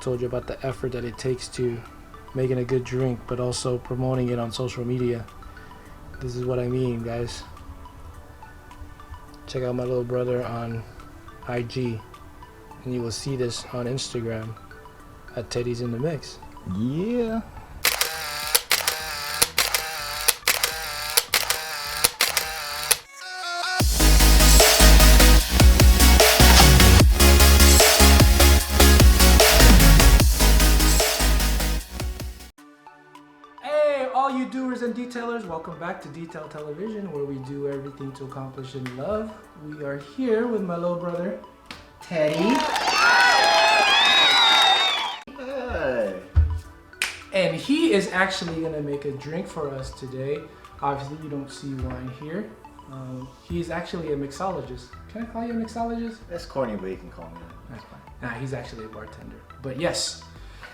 told you about the effort that it takes to making a good drink, but also promoting it on social media. This is what I mean, guys. Check out my little brother on IG, and you will see this on Instagram at Teddy's in the Mix. Yeah. All you doers and detailers, welcome back to Detail Television, where we do everything to accomplish in love. We are here with my little brother, Teddy. Hey. And he is actually going to make a drink for us today. Obviously, you don't see wine here. He's actually a mixologist. Can I call you a mixologist? That's corny, but you can call me that. That's fine. Nah, he's actually a bartender. But yes,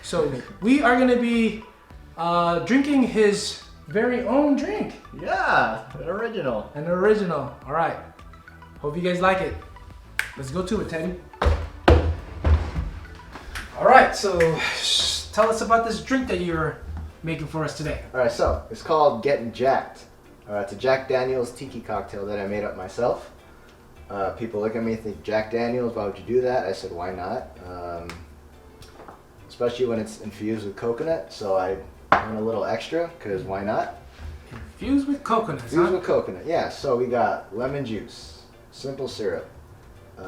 so we are going to be drinking his very own drink. Yeah, an original. An original. All right. Hope you guys like it. Let's go to it, Teddy. All right. So tell us about this drink that you're making for us today. All right, so it's called Getting Jacked. It's a Jack Daniel's tiki cocktail that I made up myself. People look at me and think, Jack Daniels, why would you do that? I said, why not? Especially when it's infused with coconut. So I went a little extra, because why not? Infused with coconut. Infused with coconut, yeah. So we got lemon juice, simple syrup,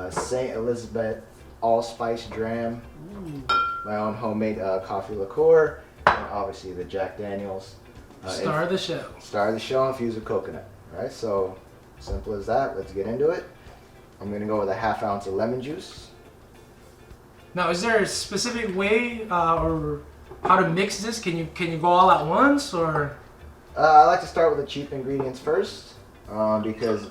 St. Elizabeth allspice dram, my own homemade coffee liqueur, and obviously the Jack Daniels. Star of the show. Star of the show, infused with coconut. All right, so simple as that. Let's get into it. I'm gonna go with a ½ ounce of lemon juice. Now, is there a specific way or how to mix this? Can you go all at once, or? I like to start with the cheap ingredients first, because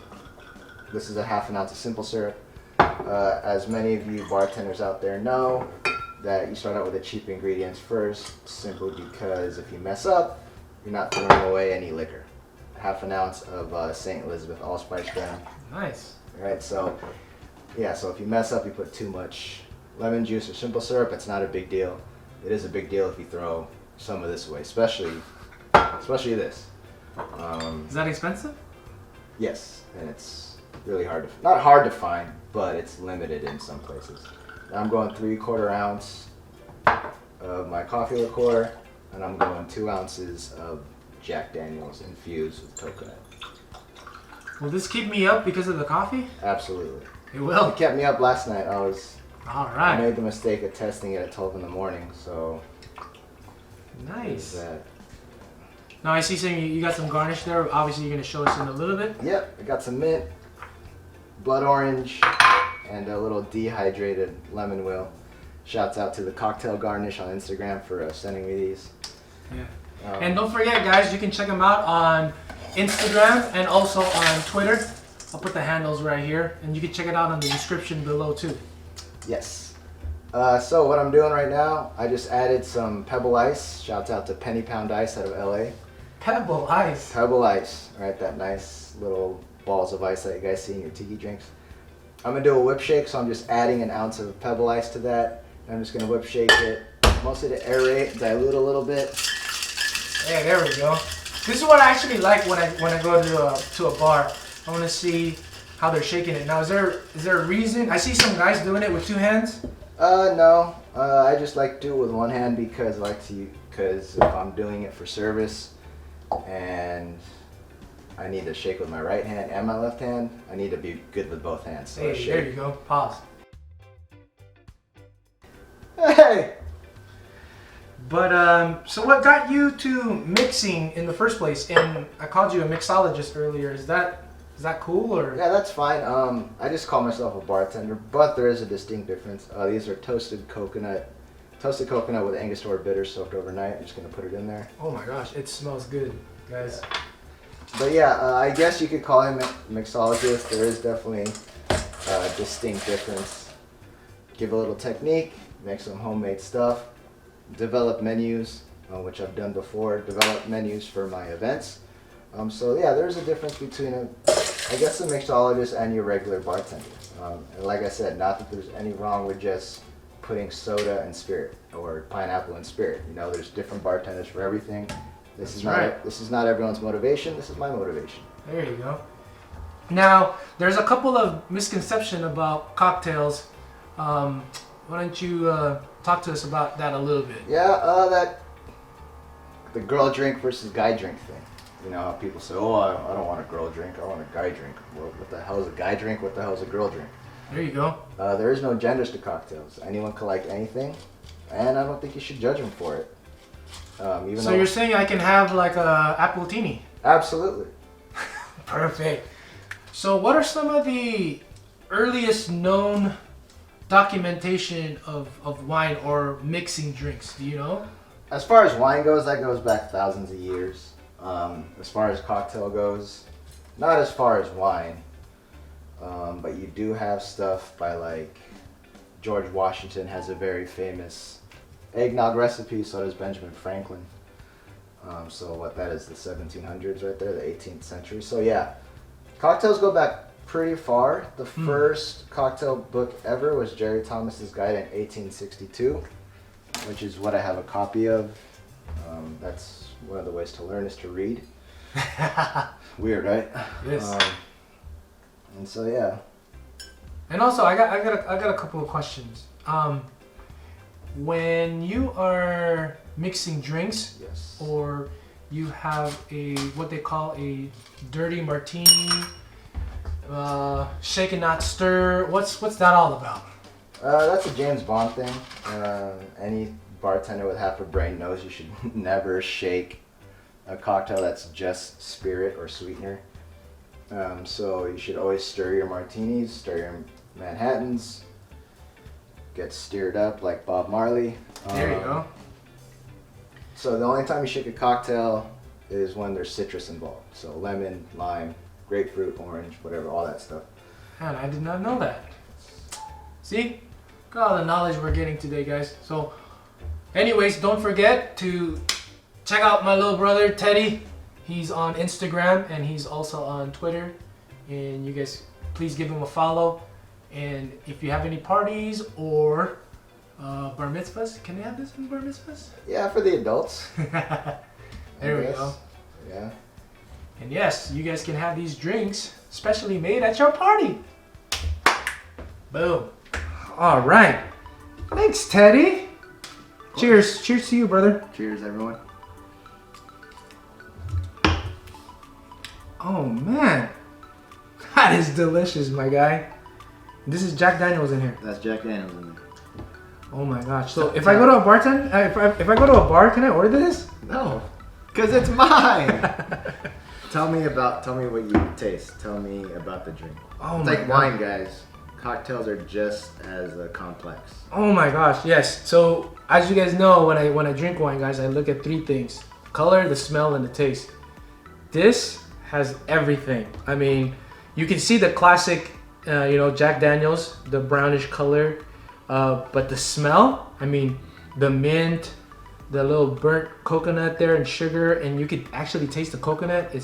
this is a ½ ounce of simple syrup. As many of you bartenders out there know, that you start out with the cheap ingredients first, simply because if you mess up, you're not throwing away any liquor. ½ ounce of St. Elizabeth allspice dram. Nice. All right, so yeah, so if you mess up, you put too much lemon juice or simple syrup, it's not a big deal. It is a big deal if you throw some of this away, especially this. Is that expensive? Yes, and it's really hard to, not hard to find, but it's limited in some places. Now I'm going 3/4 ounce of my coffee liqueur, and I'm going 2 ounces of Jack Daniel's infused with coconut. Will this keep me up because of the coffee? Absolutely. It will. It kept me up last night. All I right. made the mistake of testing it at 12 in the morning, so. Nice. That. Now I see some, you got some garnish there. Obviously, you're gonna show us in a little bit. Yep, I got some mint, blood orange, and a little dehydrated lemon wheel. Shouts out to the Cocktail Garnish on Instagram for sending me these. Yeah. And don't forget, guys, you can check them out on Instagram and also on Twitter. I'll put the handles right here, and you can check it out in the description below too. Yes. So what I'm doing right now, I just added some Pebble Ice. Shouts out to Penny Pound Ice out of LA. Pebble Ice. Pebble Ice, right? That nice little balls of ice that you guys see in your tiki drinks. I'm gonna do a whip shake, so I'm just adding an ounce of Pebble Ice to that. And I'm just gonna whip shake it, mostly to aerate, dilute a little bit. Yeah, there we go. This is what I actually like when I go to a bar. I want to see how they're shaking it. Now, is there a reason? I see some guys doing it with 2 hands. No. I just like to do it with 1 hand because if I'm doing it for service and I need to shake with my right hand and my left hand, I need to be good with both hands. So Hey, there you go. Pause. Hey! But so what got you to mixing in the first place? And I called you a mixologist earlier. Is that cool, or? Yeah, that's fine. I just call myself a bartender, but there is a distinct difference. These are toasted coconut with Angostura bitters soaked overnight. I'm just gonna put it in there. Oh my gosh, it smells good, guys. Yeah. But yeah, I guess you could call him a mixologist. There is definitely a distinct difference. Give a little technique, make some homemade stuff, develop menus, which I've done before, develop menus for my events. So yeah, there's a difference between I guess a mixologist and your regular bartender. And like I said, not that there's any wrong with just putting soda and spirit or pineapple and spirit. You know, there's different bartenders for everything. This is not everyone's motivation. This is my motivation. There you go. Now, there's a couple of misconceptions about cocktails. Why don't you talk to us about that a little bit? Yeah, that the girl drink versus guy drink thing. You know how people say, oh, I don't want a girl drink, I want a guy drink. Well, what the hell is a guy drink? What the hell is a girl drink? There you go. There is no genders to cocktails. Anyone can like anything, and I don't think you should judge them for it. So you're saying I can have like a appletini? Absolutely. Perfect. So what are some of the earliest known documentation of wine or mixing drinks? Do you know? As far as wine goes, that goes back thousands of years. As far as cocktail goes, not as far as wine, but you do have stuff by like George Washington has a very famous eggnog recipe, so does Benjamin Franklin. So what that is, the 1700s right there, the 18th century. So yeah, cocktails go back pretty far. The first cocktail book ever was Jerry Thomas's Guide in 1862, which is what I have a copy of. That's one of the ways to learn is to read. Weird, right? Yes. And so yeah. And also, I got a couple of questions. When you are mixing drinks, Yes. or you have a what they call a dirty martini, shake and not stir. What's that all about? That's a James Bond thing. Any bartender with half a brain knows you should never shake a cocktail that's just spirit or sweetener. So you should always stir your martinis, stir your Manhattans, get stirred up like Bob Marley. There you go. So the only time you shake a cocktail is when there's citrus involved. So lemon, lime, grapefruit, orange, whatever, all that stuff. Man, I did not know that. See? Got all the knowledge we're getting today, guys. So, anyways, don't forget to check out my little brother, Teddy. He's on Instagram and he's also on Twitter. And you guys, please give him a follow. And if you have any parties or bar mitzvahs, can they have this in bar mitzvahs? Yeah, for the adults. There we go. Yeah. And yes, you guys can have these drinks specially made at your party. Boom. All right. Thanks, Teddy. Cheers. Cheers to you, brother. Cheers, everyone. Oh, man. That is delicious, my guy. This is Jack Daniels in here. That's Jack Daniels in there. Oh my gosh. So if I go to a bartender, if I go to a bar, can I order this? No, because it's mine. Tell me what you taste. Tell me about the drink. Oh it's my like wine, guys. Cocktails are just as complex. Oh my gosh, yes. So as you guys know, when I drink wine, guys, I look at three things: color, the smell, and the taste. This has everything. I mean, you can see the classic, Jack Daniels, the brownish color, but the smell. I mean, the mint, the little burnt coconut there, and sugar, and you could actually taste the coconut.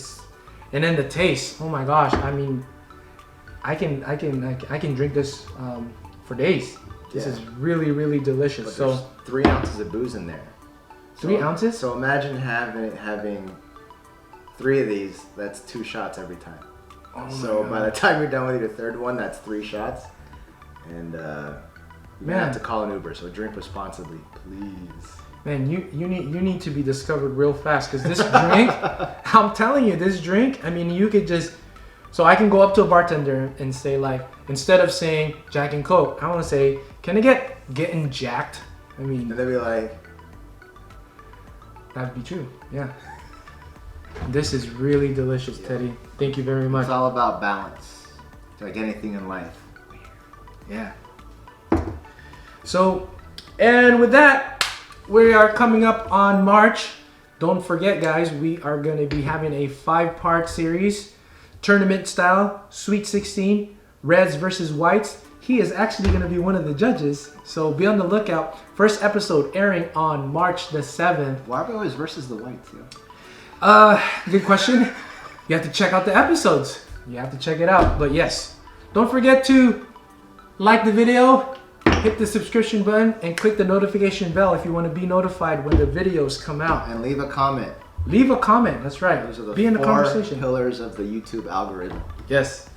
And then the taste. Oh my gosh! I mean, I can drink this for days. This is really, really delicious. But so there's 3 ounces of booze in there. 3 ounces? So imagine having 3 of these. That's 2 shots every time. Oh so by the time you're done with your third one, that's 3 shots. And you have to call an Uber. So drink responsibly, please. Man, you need to be discovered real fast, because this drink, I'm telling you, this drink. I mean, you could just. So I can go up to a bartender and say, like, instead of saying Jack and Coke, I want to say, can I get getting jacked? I mean, and they'd be like, that'd be true. Yeah. This is really delicious, Teddy. Thank you very much. It's all about balance, like anything in life. Yeah. So, and with that, we are coming up on March. Don't forget, guys, we are going to be having a 5-part series. Tournament style, Sweet 16, Reds versus Whites. He is actually going to be one of the judges, so be on the lookout. First episode airing on March the 7th. Why are we always versus the Whites, yo? Good question. You have to check out the episodes. You have to check it out. But yes, don't forget to like the video, hit the subscription button and click the notification bell if you want to be notified when the videos come out. And leave a comment. Leave a comment. That's right. Those are the be in the 4 conversation. pillars of the YouTube algorithm. Yes.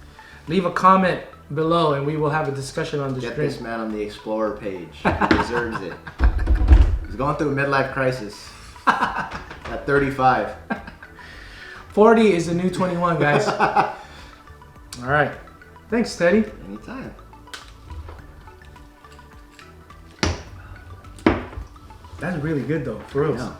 Leave a comment below and we will have a discussion on this Get drink. this man on the Explorer page. He deserves it. He's going through a midlife crisis at 35. 40 is the new 21, guys. All right. Thanks, Teddy. Anytime. That's really good though, for real. Yeah.